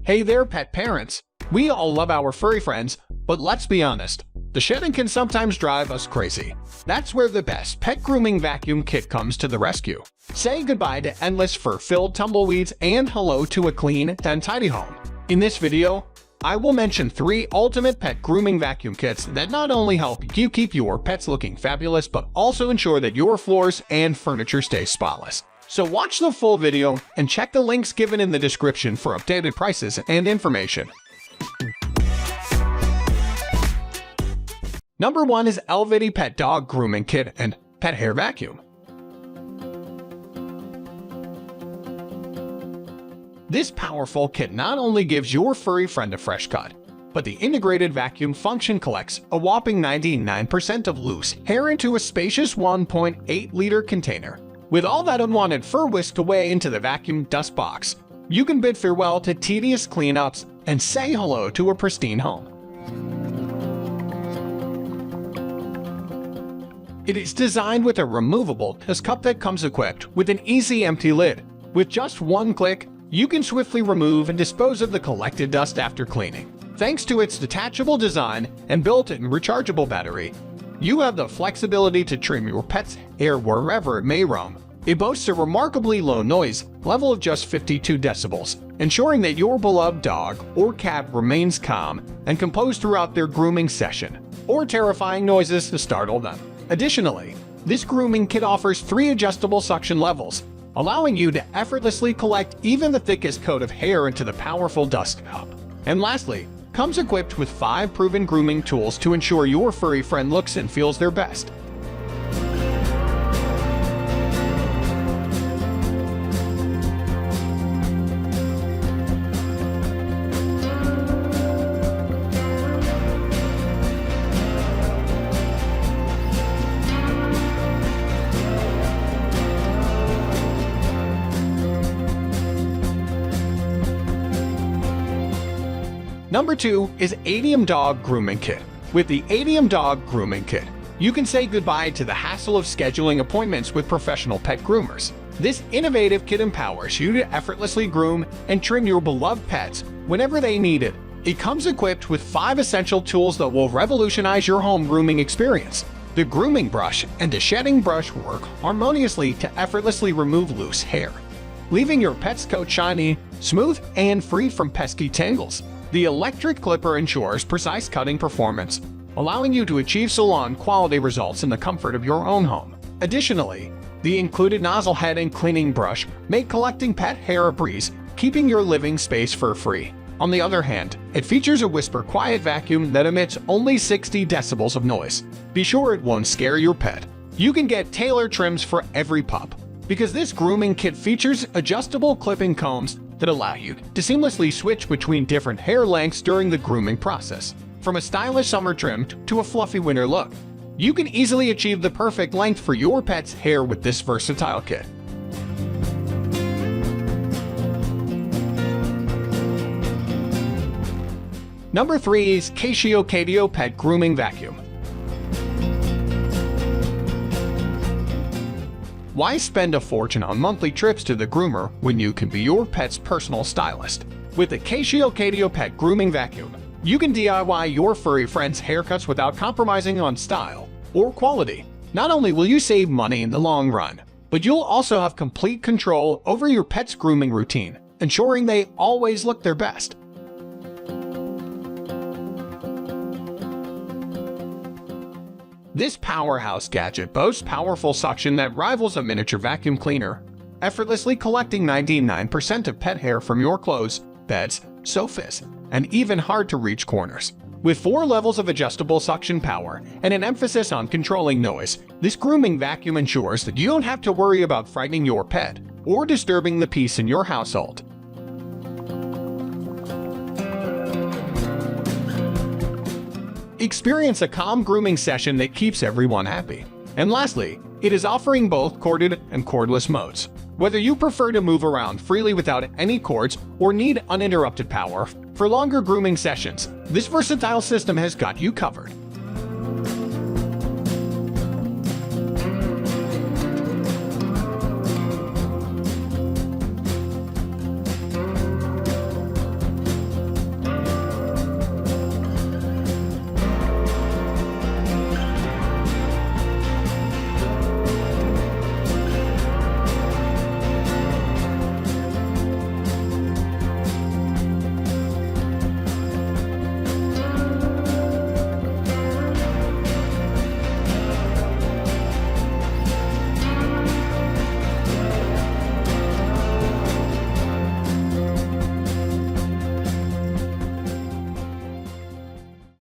Hey there, pet parents! We all love our furry friends, but let's be honest, the shedding can sometimes drive us crazy. That's where the best pet grooming vacuum kit comes to the rescue. Say goodbye to endless fur-filled tumbleweeds and hello to a clean and tidy home. In this video, I will mention 3 ultimate pet grooming vacuum kits that not only help you keep your pets looking fabulous, but also ensure that your floors and furniture stay spotless. So watch the full video and check the links given in the description for updated prices and information. Number 1 is lvittyPet Dog Grooming Kit and Pet Hair Vacuum. This powerful kit not only gives your furry friend a fresh cut, but the integrated vacuum function collects a whopping 99% of loose hair into a spacious 1.8-liter container. With all that unwanted fur whisked away into the vacuum dust box, you can bid farewell to tedious cleanups and say hello to a pristine home. It is designed with a removable dust cup that comes equipped with an easy empty lid. With just one click, you can swiftly remove and dispose of the collected dust after cleaning. Thanks to its detachable design and built-in rechargeable battery, you have the flexibility to trim your pet's hair wherever it may roam. It boasts a remarkably low noise level of just 52 decibels, ensuring that your beloved dog or cat remains calm and composed throughout their grooming session, or terrifying noises to startle them. Additionally, this grooming kit offers 3 adjustable suction levels, allowing you to effortlessly collect even the thickest coat of hair into the powerful dust cup. And lastly, comes equipped with 5 proven grooming tools to ensure your furry friend looks and feels their best. Number 2 is AIDIAM Dog Grooming Kit. With the AIDIAM Dog Grooming Kit, you can say goodbye to the hassle of scheduling appointments with professional pet groomers. This innovative kit empowers you to effortlessly groom and trim your beloved pets whenever they need it. It comes equipped with 5 essential tools that will revolutionize your home grooming experience. The grooming brush and the shedding brush work harmoniously to effortlessly remove loose hair, leaving your pet's coat shiny, smooth, and free from pesky tangles. The electric clipper ensures precise cutting performance, allowing you to achieve salon-quality results in the comfort of your own home. Additionally, the included nozzle head and cleaning brush make collecting pet hair a breeze, keeping your living space fur-free. On the other hand, it features a whisper-quiet vacuum that emits only 60 decibels of noise. Be sure it won't scare your pet. You can get tailored trims for every pup, because this grooming kit features adjustable clipping combs that allow you to seamlessly switch between different hair lengths during the grooming process. From a stylish summer trim to a fluffy winter look, you can easily achieve the perfect length for your pet's hair with this versatile kit. Number 3 is Kadio Pet Grooming Vacuum. Why spend a fortune on monthly trips to the groomer when you can be your pet's personal stylist? With the Kadio Pet Grooming Vacuum, you can DIY your furry friend's haircuts without compromising on style or quality. Not only will you save money in the long run, but you'll also have complete control over your pet's grooming routine, ensuring they always look their best. This powerhouse gadget boasts powerful suction that rivals a miniature vacuum cleaner, effortlessly collecting 99% of pet hair from your clothes, beds, sofas, and even hard-to-reach corners. With 4 levels of adjustable suction power and an emphasis on controlling noise, this grooming vacuum ensures that you don't have to worry about frightening your pet or disturbing the peace in your household. Experience a calm grooming session that keeps everyone happy. And lastly, it is offering both corded and cordless modes. Whether you prefer to move around freely without any cords or need uninterrupted power for longer grooming sessions, this versatile system has got you covered.